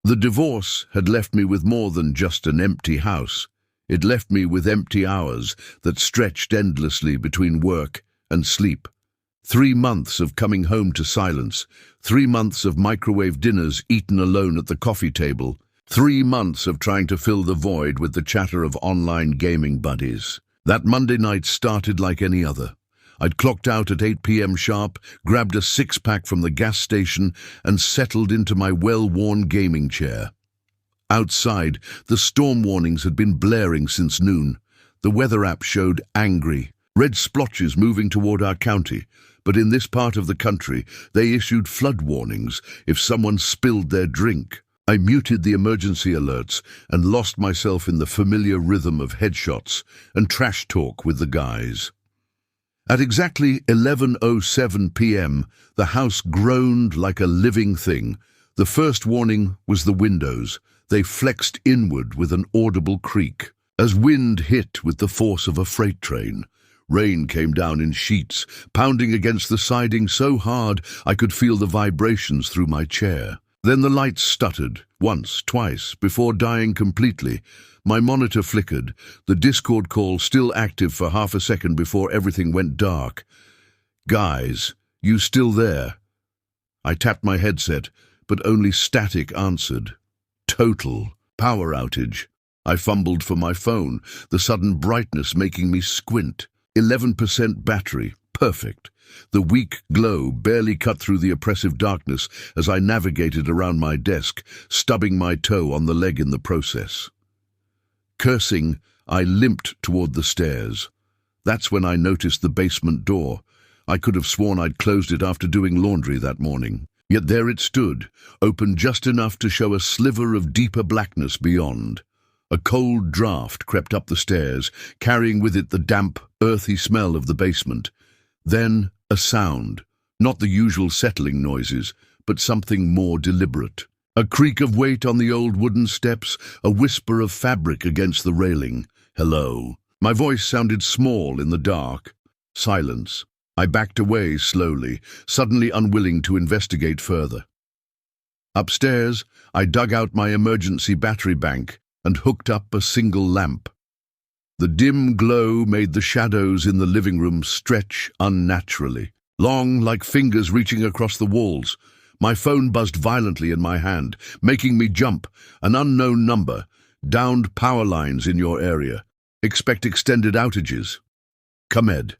The divorce had left me with more than just an empty house. It left me with empty hours that stretched endlessly between work and sleep. 3 months of coming home to silence, 3 months of microwave dinners eaten alone at the coffee table, 3 months of trying to fill the void with the chatter of online gaming buddies. That Monday night started like any other. I'd clocked out at 8 p.m. sharp, grabbed a six-pack from the gas station and settled into my well-worn gaming chair. Outside, the storm warnings had been blaring since noon. The weather app showed angry, red splotches moving toward our county, but in this part of the country, they issued flood warnings if someone spilled their drink. I muted the emergency alerts and lost myself in the familiar rhythm of headshots and trash talk with the guys. At exactly 11:07 p.m., the house groaned like a living thing. The first warning was the windows. They flexed inward with an audible creak, as wind hit with the force of a freight train. Rain came down in sheets, pounding against the siding so hard I could feel the vibrations through my chair. Then the lights stuttered, once, twice, before dying completely. My monitor flickered, the Discord call still active for half a second before everything went dark. "Guys, you still there?" I tapped my headset, but only static answered. Total power outage. I fumbled for my phone, the sudden brightness making me squint. 11% battery. Perfect. The weak glow barely cut through the oppressive darkness as I navigated around my desk, stubbing my toe on the leg in the process. Cursing, I limped toward the stairs. That's when I noticed the basement door. I could have sworn I'd closed it after doing laundry that morning. Yet there it stood, open just enough to show a sliver of deeper blackness beyond. A cold draft crept up the stairs, carrying with it the damp, earthy smell of the basement. Then a sound, not the usual settling noises, but something more deliberate. A creak of weight on the old wooden steps, a whisper of fabric against the railing. "Hello." My voice sounded small in the dark. Silence. I backed away slowly, suddenly unwilling to investigate further. Upstairs, I dug out my emergency battery bank and hooked up a single lamp. The dim glow made the shadows in the living room stretch unnaturally, long like fingers reaching across the walls. My phone buzzed violently in my hand, making me jump. An unknown number. "Downed power lines in your area. Expect extended outages." ComEd.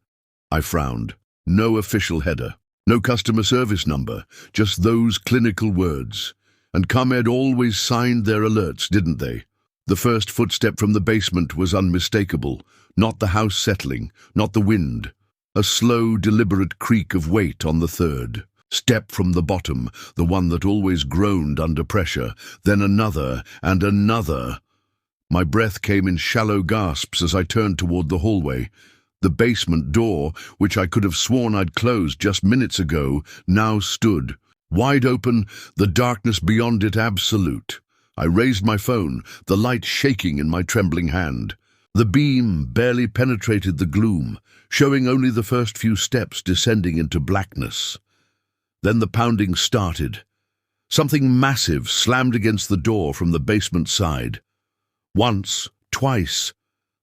I frowned. No official header. No customer service number. Just those clinical words. And ComEd always signed their alerts, didn't they? The first footstep from the basement was unmistakable. Not the house settling, not the wind. A slow, deliberate creak of weight on the third. Step from the bottom, the one that always groaned under pressure. Then another, and another. My breath came in shallow gasps as I turned toward the hallway. The basement door, which I could have sworn I'd closed just minutes ago, now stood. Wide open, the darkness beyond it absolute. I raised my phone, the light shaking in my trembling hand. The beam barely penetrated the gloom, showing only the first few steps descending into blackness. Then the pounding started. Something massive slammed against the door from the basement side. Once, twice,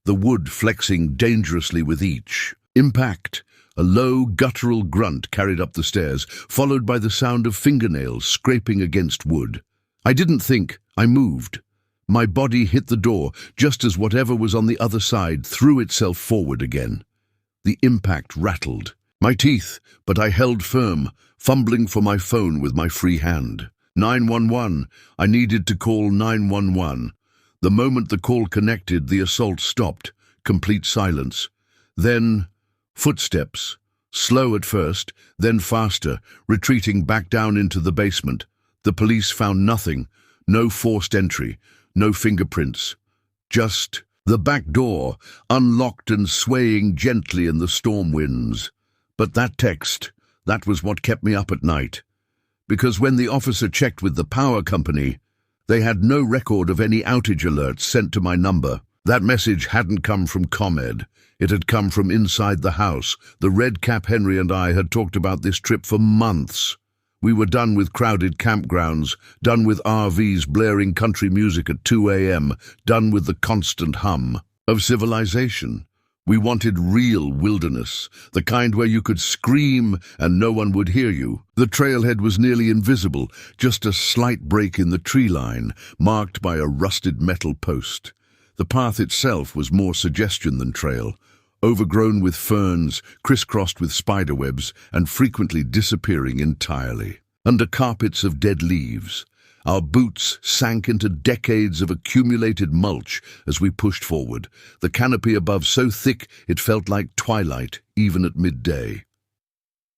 the wood flexing dangerously with each. Impact. A low, guttural grunt carried up the stairs, followed by the sound of fingernails scraping against wood. I didn't think, I moved. My body hit the door just as whatever was on the other side threw itself forward again. The impact rattled. My teeth, but I held firm, fumbling for my phone with my free hand. 911. I needed to call 911. The moment the call connected, the assault stopped. Complete silence. Then, footsteps. Slow at first, then faster, retreating back down into the basement. The police found nothing. No forced entry. No fingerprints. Just the back door, unlocked and swaying gently in the storm winds. But that text, that was what kept me up at night. Because when the officer checked with the power company, they had no record of any outage alerts sent to my number. That message hadn't come from ComEd. It had come from inside the house. The Red Cap Henry and I had talked about this trip for months. We were done with crowded campgrounds, done with RVs blaring country music at 2 a.m., done with the constant hum of civilization. We wanted real wilderness, the kind where you could scream and no one would hear you. The trailhead was nearly invisible, just a slight break in the tree line, marked by a rusted metal post. The path itself was more suggestion than trail, overgrown with ferns, crisscrossed with spiderwebs, and frequently disappearing entirely. Under carpets of dead leaves, our boots sank into decades of accumulated mulch as we pushed forward, the canopy above so thick it felt like twilight even at midday.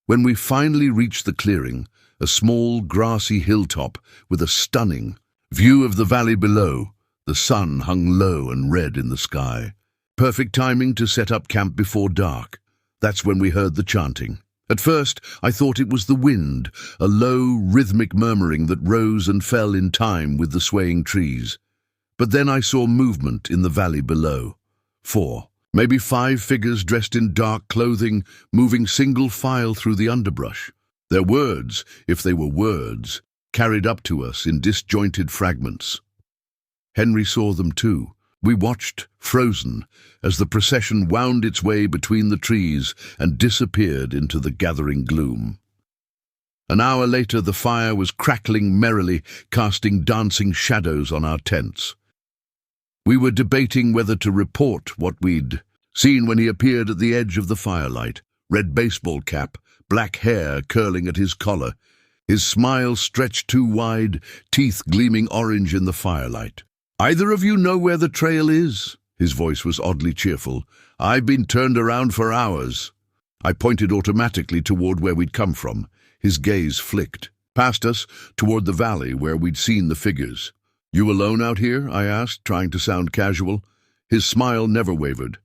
When we finally reached the clearing, a small grassy hilltop with a stunning view of the valley below, the sun hung low and red in the sky. Perfect timing to set up camp before dark. That's when we heard the chanting. At first, I thought it was the wind, a low, rhythmic murmuring that rose and fell in time with the swaying trees. But then I saw movement in the valley below. 4, maybe 5 figures dressed in dark clothing, moving single file through the underbrush. Their words, if they were words, carried up to us in disjointed fragments. Henry saw them too. We watched, frozen, as the procession wound its way between the trees and disappeared into the gathering gloom. An hour later, the fire was crackling merrily, casting dancing shadows on our tents. We were debating whether to report what we'd seen when he appeared at the edge of the firelight, red baseball cap, black hair curling at his collar, his smile stretched too wide, teeth gleaming orange in the firelight. "Either of you know where the trail is?" His voice was oddly cheerful. "I've been turned around for hours." I pointed automatically toward where we'd come from. His gaze flicked. Past us, toward the valley where we'd seen the figures. "You alone out here?" I asked, trying to sound casual. His smile never wavered.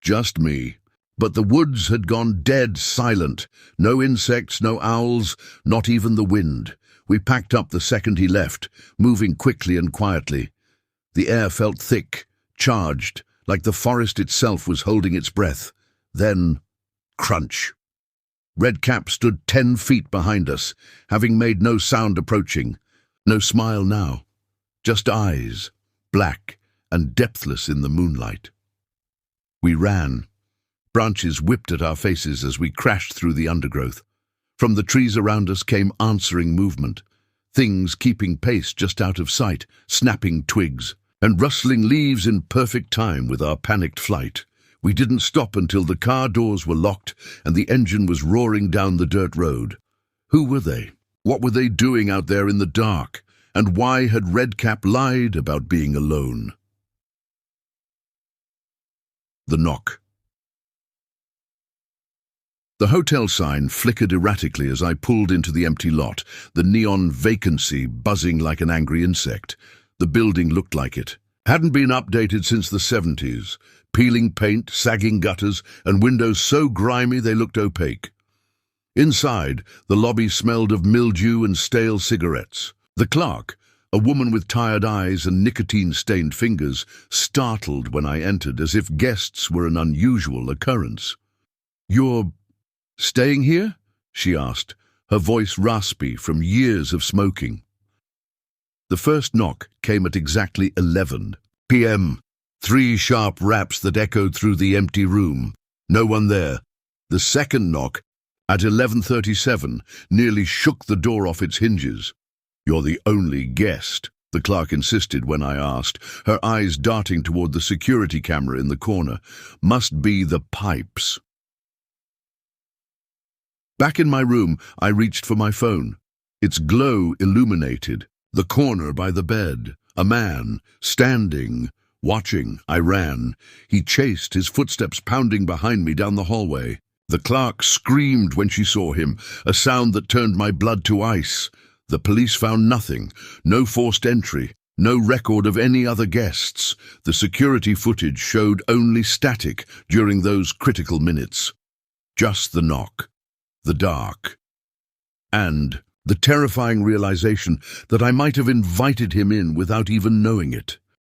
"Just me." But the woods had gone dead silent. No insects, no owls, not even the wind. We packed up the second he left, moving quickly and quietly. The air felt thick, charged, like the forest itself was holding its breath. Then, crunch. Redcap stood 10 feet behind us, having made no sound approaching. No smile now. Just eyes, black and depthless in the moonlight. We ran. Branches whipped at our faces as we crashed through the undergrowth. From the trees around us came answering movement. Things keeping pace just out of sight, snapping twigs, and rustling leaves in perfect time with our panicked flight. We didn't stop until the car doors were locked and the engine was roaring down the dirt road. Who were they? What were they doing out there in the dark? And why had Redcap lied about being alone? The knock. The hotel sign flickered erratically as I pulled into the empty lot, the neon vacancy buzzing like an angry insect. The building looked like it. Hadn't been updated since the 70s. Peeling paint, sagging gutters, and windows so grimy they looked opaque. Inside, the lobby smelled of mildew and stale cigarettes. The clerk, a woman with tired eyes and nicotine-stained fingers, startled when I entered as if guests were an unusual occurrence. "You're staying here?" she asked, her voice raspy from years of smoking. The first knock came at exactly 11 p.m. 3 sharp raps that echoed through the empty room. No one there. The second knock, at 11:37, nearly shook the door off its hinges. "You're the only guest," the clerk insisted when I asked, her eyes darting toward the security camera in the corner. "Must be the pipes." Back in my room, I reached for my phone. Its glow illuminated the corner by the bed. A man, standing, watching. I ran. He chased, his footsteps pounding behind me down the hallway. The clerk screamed when she saw him, a sound that turned my blood to ice. The police found nothing, no forced entry, no record of any other guests. The security footage showed only static during those critical minutes. Just the knock, the dark, and the terrifying realization that I might have invited him in without even knowing it.